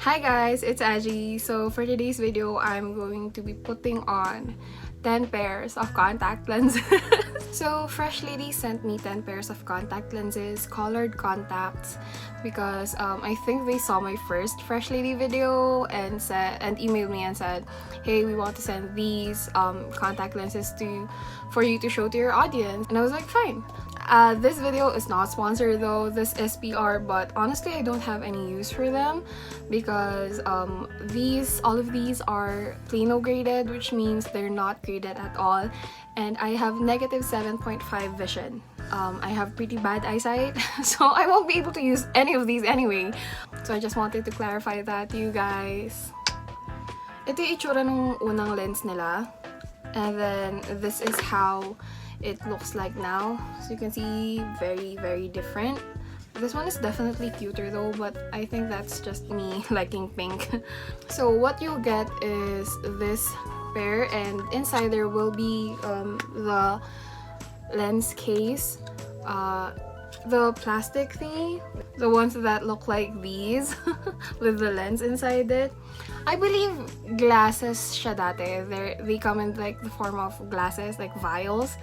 Hi guys, it's Aji. So for today's video, I'm going to be putting on 10 pairs of contact lenses. So freshlady sent me 10 pairs of contact lenses, colored contacts, because I think they saw my first freshlady video and emailed me and said, hey, we want to send these contact lenses for you to show to your audience. And I was like, fine. This video is not sponsored though, this is PR, but honestly I don't have any use for them because all of these are plano graded, which means they're not graded at all, and I have negative 7.5 vision. I have pretty bad eyesight, so I won't be able to use any of these anyway. So I just wanted to clarify that to you guys. Ito yung itsura ng unang lens nila, and then this is how it looks like now. So you can see very different. This one is definitely cuter though, but I think that's just me liking pink. So what you'll get is this pair, and inside there will be the lens case, the plastic thingy, the ones that look like these with the lens inside it. I believe glasses siya dati. They come in like the form of glasses, like vials,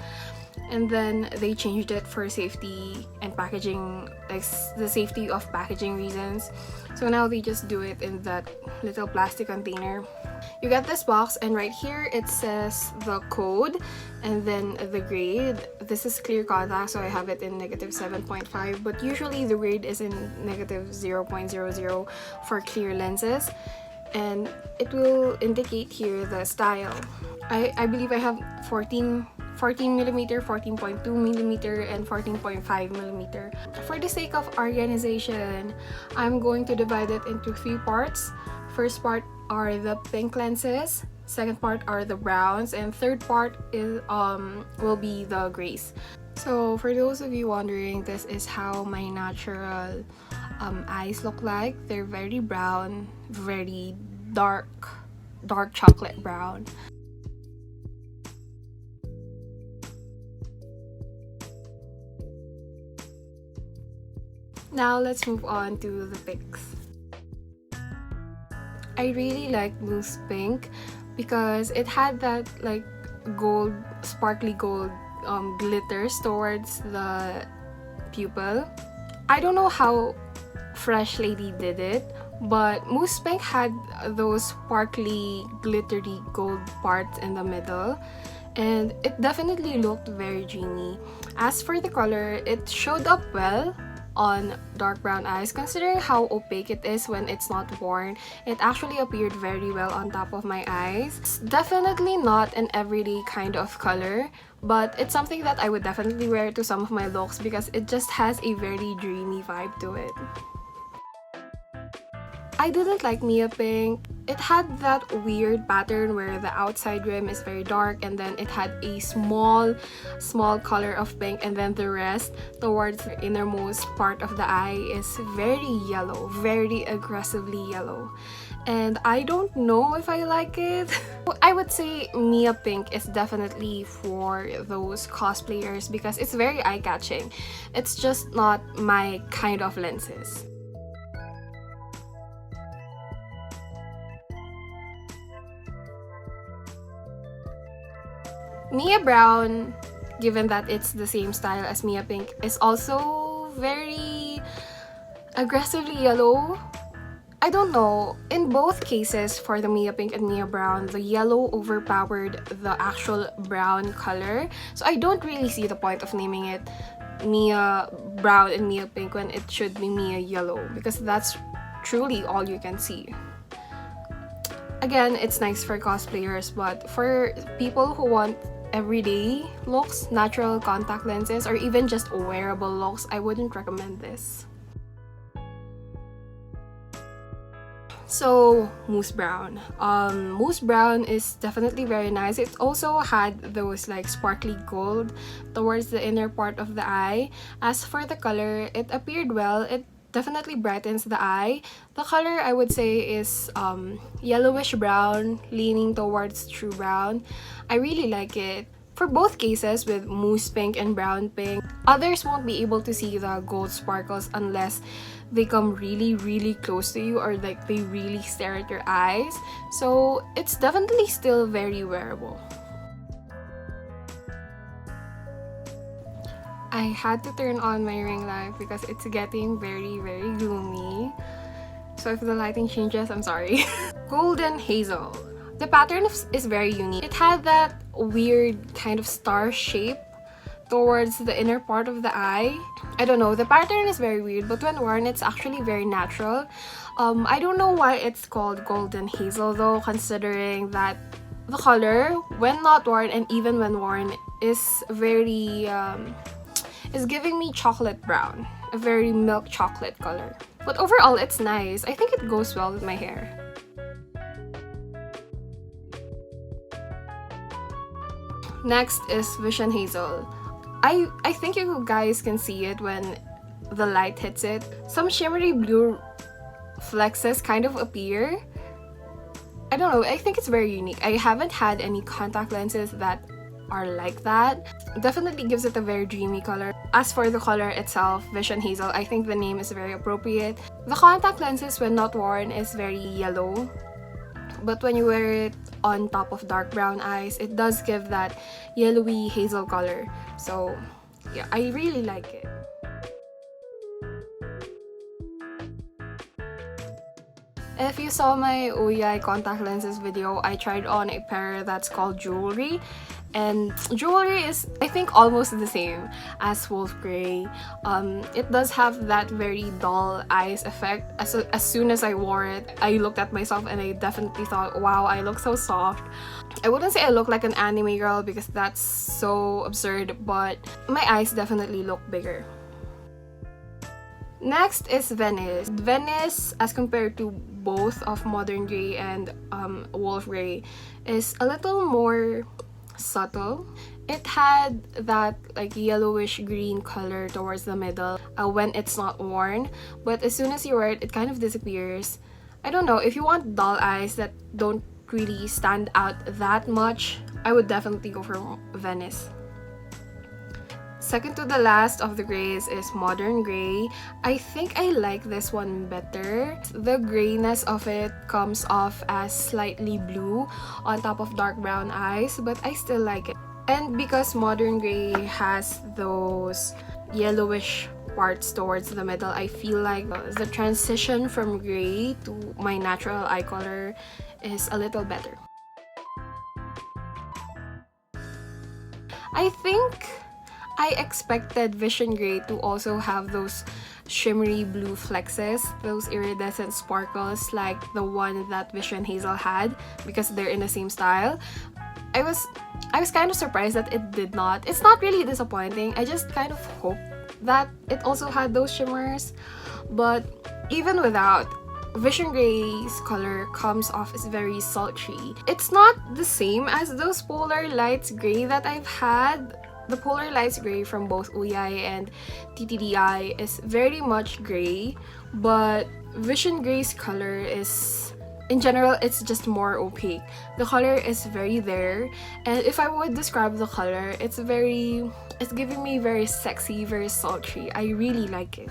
and then they changed it for safety and packaging, like the safety of packaging reasons. So now they just do it in that little plastic container. You get this box, and right here it says the code and then the grade. This is clear contact, so I have it in negative 7.5, but usually the grade is in negative 0.00 for clear lenses, and it will indicate here the style. I believe I have 14mm, 14.2mm, and 14.5mm. For the sake of organization, I'm going to divide it into 3 parts. First part are the pink lenses, second part are the browns, and third part will be the grays. So for those of you wondering, this is how my natural eyes look like. They're very brown, very dark chocolate brown. Now let's move on to the pinks. I really like mousse pink because it had that like gold, sparkly gold glitters towards the pupil. I don't know how freshlady did it, but mousse pink had those sparkly glittery gold parts in the middle, and it definitely looked very dreamy. As for the color, it showed up well on dark brown eyes. Considering how opaque it is when it's not worn, it actually appeared very well on top of my eyes. It's definitely not an everyday kind of color, but it's something that I would definitely wear to some of my looks because it just has a very dreamy vibe to it. I didn't like Mia Pink. It had that weird pattern where the outside rim is very dark, and then it had a small color of pink, and then the rest towards the innermost part of the eye is very yellow, very aggressively yellow. And I don't know if I like it. I would say Mia Pink is definitely for those cosplayers because it's very eye-catching. It's just not my kind of lenses. Mia Brown, given that it's the same style as Mia Pink, is also very aggressively yellow. I don't know. In both cases, for the Mia Pink and Mia Brown, the yellow overpowered the actual brown color. So I don't really see the point of naming it Mia Brown and Mia Pink when it should be Mia Yellow, because that's truly all you can see. Again, it's nice for cosplayers, but for people who want everyday looks, natural contact lenses, or even just wearable looks, I wouldn't recommend this. So mousse brown. Mousse brown is definitely very nice. It also had those like sparkly gold towards the inner part of the eye. As for the color, it appeared well. It definitely brightens the eye. The color, I would say, is yellowish brown, leaning towards true brown. I really like it. For both cases, with mousse pink and brown pink, others won't be able to see the gold sparkles unless they come really close to you, or like they really stare at your eyes. So it's definitely still very wearable. I had to turn on my ring light because it's getting very gloomy. So if the lighting changes, I'm sorry. Golden hazel. The pattern is very unique. It had that weird kind of star shape towards the inner part of the eye. I don't know, the pattern is very weird, but when worn, it's actually very natural. I don't know why it's called golden hazel though, considering that the color, when not worn and even when worn, is very, is giving me chocolate brown. A very milk chocolate color. But overall, it's nice. I think it goes well with my hair. Next is Vision Hazel. I think you guys can see it when the light hits it. Some shimmery blue flexes kind of appear. I don't know, I think it's very unique. I haven't had any contact lenses that are like that. Definitely gives it a very dreamy color. As for the color itself, Vision Hazel, I think the name is very appropriate. The contact lenses, when not worn, is very yellow. But when you wear it on top of dark brown eyes, it does give that yellowy hazel color. So yeah, I really like it. If you saw my AJIAEGI contact lenses video, I tried on a pair that's called Jewelry. And Jewelry is, I think, almost the same as Wolf Grey. It does have that very dull eyes effect. As soon as I wore it, I looked at myself and I definitely thought, wow, I look so soft. I wouldn't say I look like an anime girl because that's so absurd, but my eyes definitely look bigger. Next is Venice. Venice, as compared to both of Modern Grey and Wolf Grey, is a little more subtle. It had that like yellowish green color towards the middle when it's not worn, but as soon as you wear it, it kind of disappears. I don't know, if you want dull eyes that don't really stand out that much, I would definitely go for Venice. Second to the last of the grays is Modern Grey. I think I like this one better. The grayness of it comes off as slightly blue on top of dark brown eyes, but I still like it. And because Modern Grey has those yellowish parts towards the middle, I feel like the transition from gray to my natural eye color is a little better. I think I expected Vision Grey to also have those shimmery blue flexes, those iridescent sparkles like the one that Vision Hazel had, because they're in the same style. I was kind of surprised that it did not. It's not really disappointing. I just kind of hoped that it also had those shimmers. But even without, Vision Grey's color comes off as very sultry. It's not the same as those Polar Lights Grey that I've had. The Polar Lights Grey from both AJIAEGI and ttdeye is very much grey, but Vision Grey's color is, in general, it's just more opaque. The color is very there, and if I would describe the color, it's giving me very sexy, very sultry. I really like it.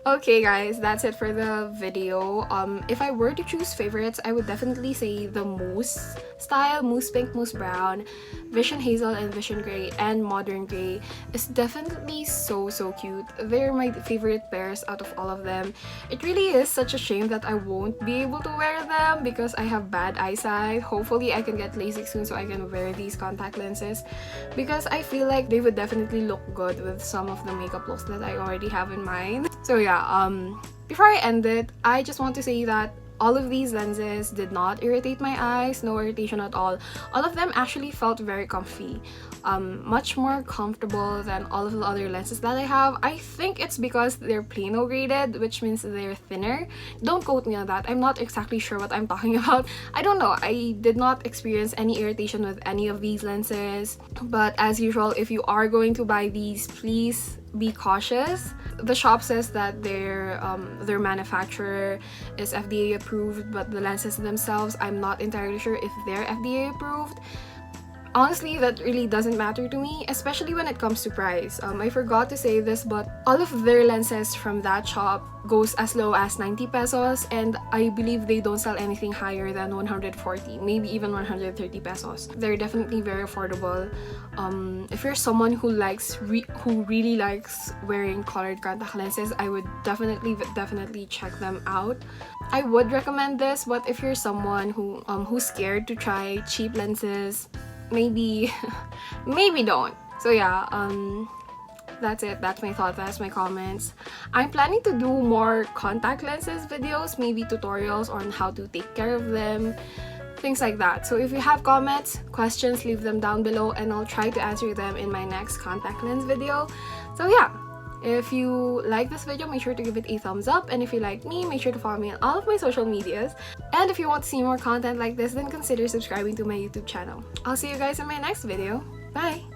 Okay guys, that's it for the video. If I were to choose favorites, I would definitely say the mousse style, mousse pink, mousse brown, Vision Hazel and Vision Grey, and Modern Grey is definitely so cute. They're my favorite pairs out of all of them. It really is such a shame that I won't be able to wear them because I have bad eyesight. Hopefully I can get LASIK soon so I can wear these contact lenses, because I feel like they would definitely look good with some of the makeup looks that I already have in mind. So yeah, before I end it, I just want to say that all of these lenses did not irritate my eyes, no irritation at all. All of them actually felt very comfy, much more comfortable than all of the other lenses that I have. I think it's because they're plano graded, which means they're thinner. Don't quote me on that, I'm not exactly sure what I'm talking about. I don't know, I did not experience any irritation with any of these lenses. But as usual, if you are going to buy these, please be cautious. The shop says that their manufacturer is FDA approved, but the lenses themselves, I'm not entirely sure if they're FDA approved. Honestly, that really doesn't matter to me, especially when it comes to price. I forgot to say this, but all of their lenses from that shop goes as low as 90 pesos, and I believe they don't sell anything higher than 140, maybe even 130 pesos. They're definitely very affordable. If you're someone who really likes wearing colored contact lenses, I would definitely check them out. I would recommend this, but if you're someone who's scared to try cheap lenses, maybe maybe don't. So yeah, that's it. That's my thoughts, that's my comments. I'm planning to do more contact lenses videos, maybe tutorials on how to take care of them, things like that. So if you have comments, questions, leave them down below and I'll try to answer them in my next contact lens video. So yeah, if you like this video, make sure to give it a thumbs up, and if you like me, make sure to follow me on all of my social medias. And if you want to see more content like this, then consider subscribing to my YouTube channel. I'll see you guys in my next video. Bye!